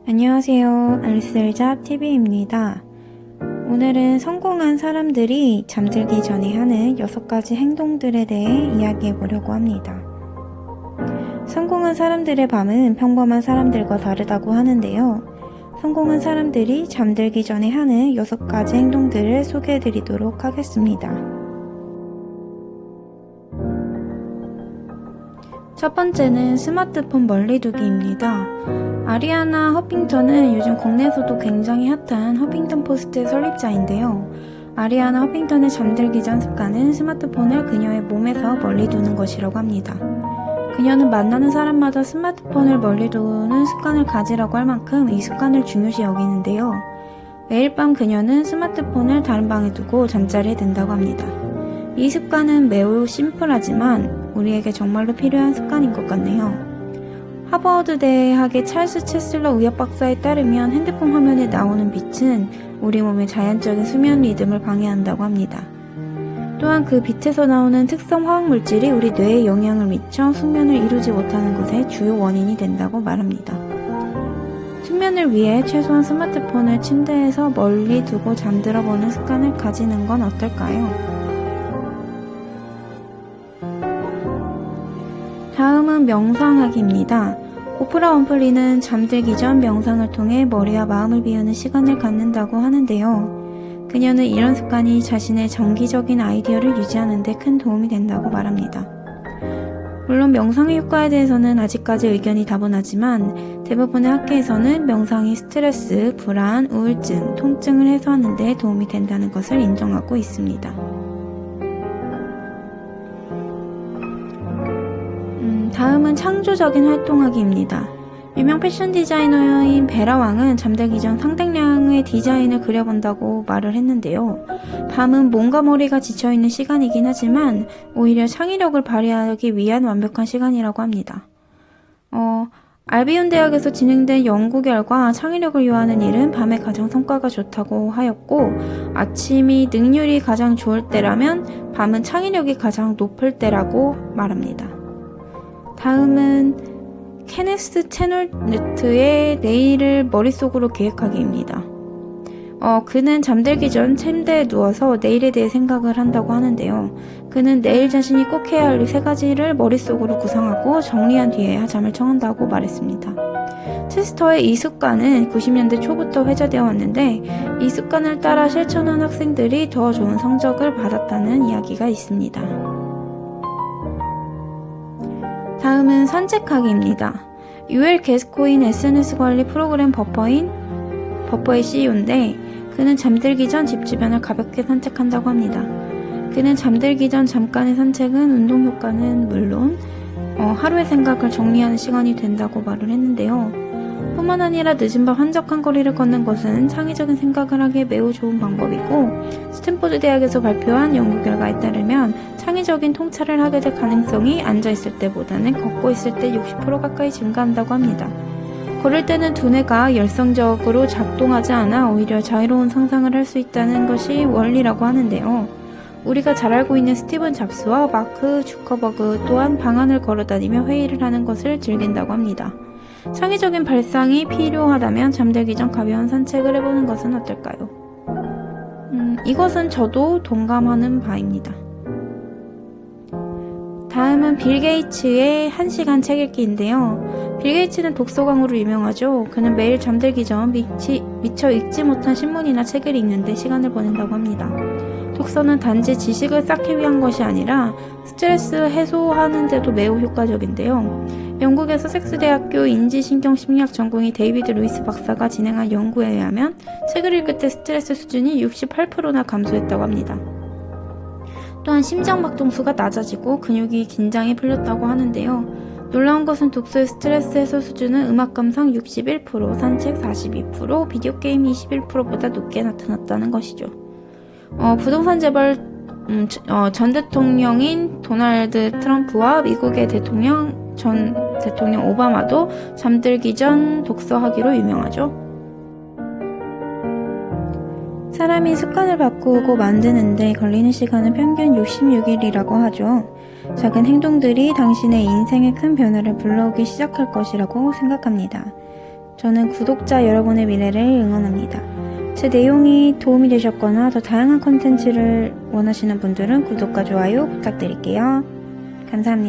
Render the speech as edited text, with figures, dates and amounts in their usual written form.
안녕하세요. 알쓸잡 TV입니다. 오늘은 성공한 사람들이 잠들기 전에 하는 6가지 행동들에 대해 이야기해 보려고 합니다. 성공한 사람들의 밤은 평범한 사람들과 다르다고 하는데요. 성공한 사람들이 잠들기 전에 하는 6가지 행동들을 소개해 드리도록 하겠습니다. 첫 번째는 스마트폰 멀리두기입니다. 아리아나 허핑턴은 요즘 국내에서도 굉장히 핫한 허핑턴 포스트의 설립자인데요. 아리아나 허핑턴의 잠들기 전 습관은 스마트폰을 그녀의 몸에서 멀리 두는 것이라고 합니다. 그녀는 만나는 사람마다 스마트폰을 멀리 두는 습관을 가지라고 할 만큼 이 습관을 중요시 여기는데요. 매일 밤 그녀는 스마트폰을 다른 방에 두고 잠자리에 든다고 합니다. 이 습관은 매우 심플하지만 우리에게 정말로 필요한 습관인 것 같네요. 하버드 대학의 찰스 채슬러 의학 박사에 따르면 핸드폰 화면에 나오는 빛은 우리 몸의 자연적인 수면 리듬을 방해한다고 합니다. 또한 그 빛에서 나오는 특성 화학 물질이 우리 뇌에 영향을 미쳐 숙면을 이루지 못하는 것의 주요 원인이 된다고 말합니다. 숙면을 위해 최소한 스마트폰을 침대에서 멀리 두고 잠들어 보는 습관을 가지는 건 어떨까요? 다음은 명상하기입니다. 오프라 윈프리는 잠들기 전 명상을 통해 머리와 마음을 비우는 시간을 갖는다고 하는데요. 그녀는 이런 습관이 자신의 정기적인 아이디어를 유지하는 데 큰 도움이 된다고 말합니다. 물론 명상의 효과에 대해서는 아직까지 의견이 다분하지만 대부분의 학회에서는 명상이 스트레스, 불안, 우울증, 통증을 해소하는 데 도움이 된다는 것을 인정하고 있습니다. 다음은 창조적인 활동하기입니다. 유명 패션 디자이너인 베라 왕은 잠들기 전 상당량의 디자인을 그려본다고 말을 했는데요. 밤은 몸과 머리가 지쳐있는 시간이긴 하지만 오히려 창의력을 발휘하기 위한 완벽한 시간이라고 합니다. 알비온 대학에서 진행된 연구 결과 창의력을 요하는 일은 밤에 가장 성과가 좋다고 하였고 아침이 능률이 가장 좋을 때라면 밤은 창의력이 가장 높을 때라고 말합니다. 다음은 케네스 채널트의 내일을 머릿속으로 계획하기입니다. 그는 잠들기 전 침대에 누워서 내일에 대해 생각을 한다고 하는데요. 그는 내일 자신이 꼭 해야 할 3가지를 머릿속으로 구상하고 정리한 뒤에야 잠을 청한다고 말했습니다. 체스터의 이 습관은 90년대 초부터 회자되어 왔는데 이 습관을 따라 실천한 학생들이 더 좋은 성적을 받았다는 이야기가 있습니다. 다음은 산책하기입니다. 유엘 게스코인 SNS 관리 프로그램 버퍼의 CEO인데 그는 잠들기 전 집 주변을 가볍게 산책한다고 합니다. 그는 잠들기 전 잠깐의 산책은 운동 효과는 물론 하루의 생각을 정리하는 시간이 된다고 말을 했는데요. 뿐만 아니라 늦은 밤 한적한 거리를 걷는 것은 창의적인 생각을 하기에 매우 좋은 방법이고 스탠포드 대학에서 발표한 연구 결과에 따르면 창의적인 통찰을 하게 될 가능성이 앉아있을 때보다는 걷고 있을 때 60% 가까이 증가한다고 합니다. 걸을 때는 두뇌가 열성적으로 작동하지 않아 오히려 자유로운 상상을 할 수 있다는 것이 원리라고 하는데요. 우리가 잘 알고 있는 스티븐 잡스와 마크 주커버그 또한 방 안을 걸어다니며 회의를 하는 것을 즐긴다고 합니다. 창의적인 발상이 필요하다면 잠들기 전 가벼운 산책을 해보는 것은 어떨까요? 이것은 저도 동감하는 바입니다. 다음은 빌 게이츠의 1시간 책 읽기인데요. 빌 게이츠는 독서광으로 유명하죠. 그는 매일 잠들기 전 미처 읽지 못한 신문이나 책을 읽는데 시간을 보낸다고 합니다. 독서는 단지 지식을 쌓기 위한 것이 아니라 스트레스 해소하는 데도 매우 효과적인데요. 영국의 서섹스 대학교 인지신경심리학 전공의 데이비드 루이스 박사가 진행한 연구에 의하면 책을 읽을 때 스트레스 수준이 68%나 감소했다고 합니다. 또한 심장박동수가 낮아지고 근육이 긴장이 풀렸다고 하는데요. 놀라운 것은 독서의 스트레스 해소 수준은 음악 감상 61%, 산책 42%, 비디오 게임 21%보다 높게 나타났다는 것이죠. 부동산 재벌 전 대통령인 도널드 트럼프와 미국의 전 대통령 오바마도 잠들기 전 독서하기로 유명하죠. 사람이 습관을 바꾸고 만드는데 걸리는 시간은 평균 66일이라고 하죠. 작은 행동들이 당신의 인생에 큰 변화를 불러오기 시작할 것이라고 생각합니다. 저는 구독자 여러분의 미래를 응원합니다. 제 내용이 도움이 되셨거나 더 다양한 컨텐츠를 원하시는 분들은 구독과 좋아요 부탁드릴게요. 감사합니다.